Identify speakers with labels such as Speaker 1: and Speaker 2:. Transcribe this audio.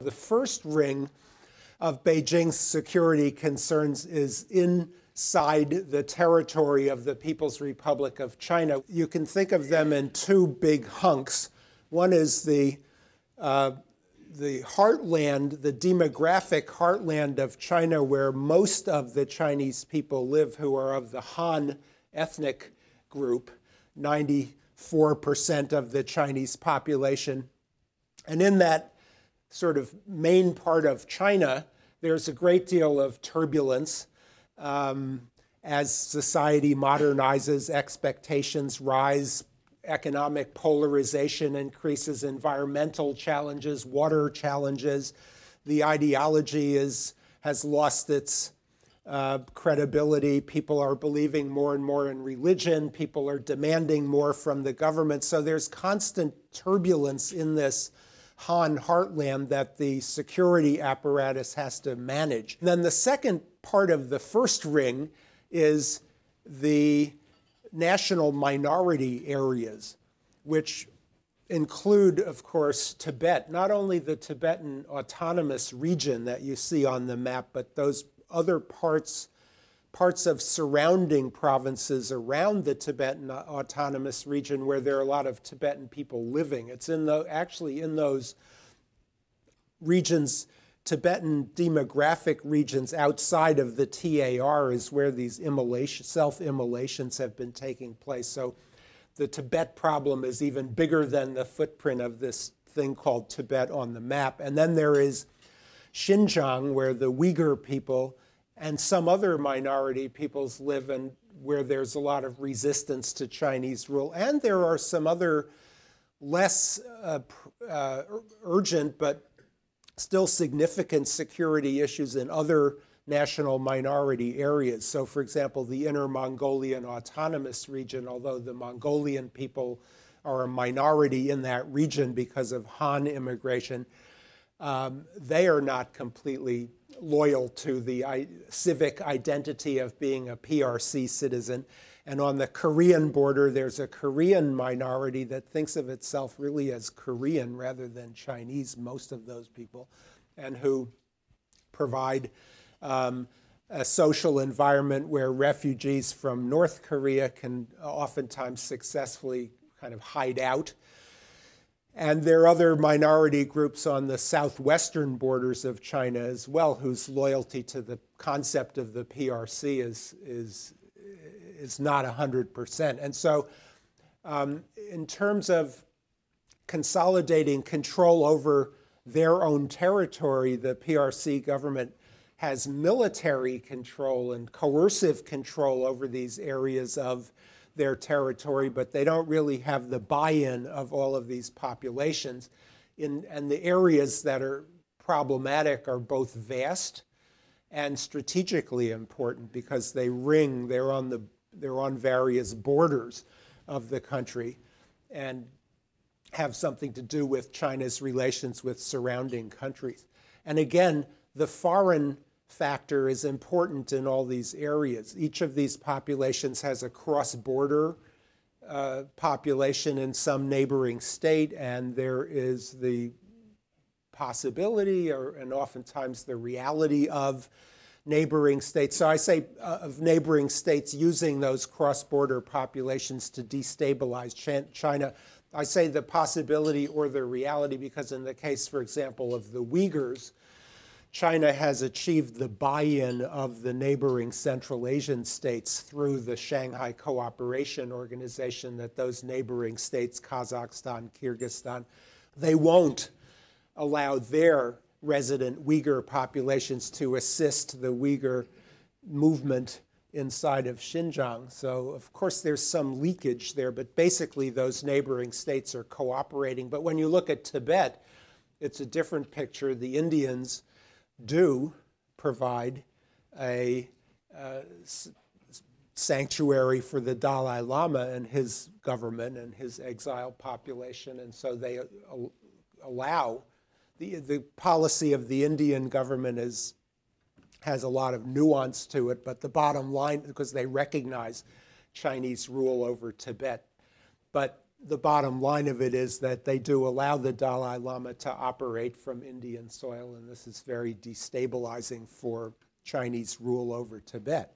Speaker 1: The first ring of Beijing's security concerns is inside the territory of the People's Republic of China. You can think of them in two big hunks. One is the heartland, the demographic heartland of China, where most of the Chinese people live, who are of the Han ethnic group, 94% of the Chinese population. And in that sort of main part of China, there's a great deal of turbulence as society modernizes, expectations rise, economic polarization increases, environmental challenges, water challenges. The ideology has lost its credibility. People are believing more and more in religion. People are demanding more from the government. So there's constant turbulence in this Han heartland that the security apparatus has to manage. And then the second part of the first ring is the national minority areas, which include, of course, Tibet, not only the Tibetan autonomous region that you see on the map, but those other parts of surrounding provinces around the Tibetan autonomous region where there are a lot of Tibetan people living. It's actually in those regions, Tibetan demographic regions outside of the TAR is where these self-immolations have been taking place. So the Tibet problem is even bigger than the footprint of this thing called Tibet on the map. And then there is Xinjiang, where the Uyghur people and some other minority peoples live, and where there's a lot of resistance to Chinese rule. And there are some other less urgent but still significant security issues in other national minority areas. So, for example, the Inner Mongolian Autonomous Region, although the Mongolian people are a minority in that region because of Han immigration, they are not completely loyal to the civic identity of being a PRC citizen. And on the Korean border, there's a Korean minority that thinks of itself really as Korean rather than Chinese, most of those people, and who provide a social environment where refugees from North Korea can oftentimes successfully kind of hide out. And there are other minority groups on the southwestern borders of China as well, whose loyalty to the concept of the PRC is not 100%. And so in terms of consolidating control over their own territory, the PRC government has military control and coercive control over these areas of their territory, but they don't really have the buy-in of all of these populations. And the areas that are problematic are both vast and strategically important because they're on various borders of the country and have something to do with China's relations with surrounding countries. And again, the foreign factor is important in all these areas. Each of these populations has a cross-border population in some neighboring state, and there is the possibility and oftentimes the reality of neighboring states. So I say of neighboring states using those cross-border populations to destabilize China. I say the possibility or the reality because in the case, for example, of the Uyghurs, China has achieved the buy-in of the neighboring Central Asian states through the Shanghai Cooperation Organization that those neighboring states, Kazakhstan, Kyrgyzstan, they won't allow their resident Uyghur populations to assist the Uyghur movement inside of Xinjiang. So, of course, there's some leakage there, but basically those neighboring states are cooperating. But when you look at Tibet, it's a different picture. The Indians do provide a sanctuary for the Dalai Lama and his government and his exiled population, and so they allow the policy of the Indian government has a lot of nuance to it, but the bottom line, because they recognize Chinese rule over Tibet. But the bottom line of it is that they do allow the Dalai Lama to operate from Indian soil, and this is very destabilizing for Chinese rule over Tibet.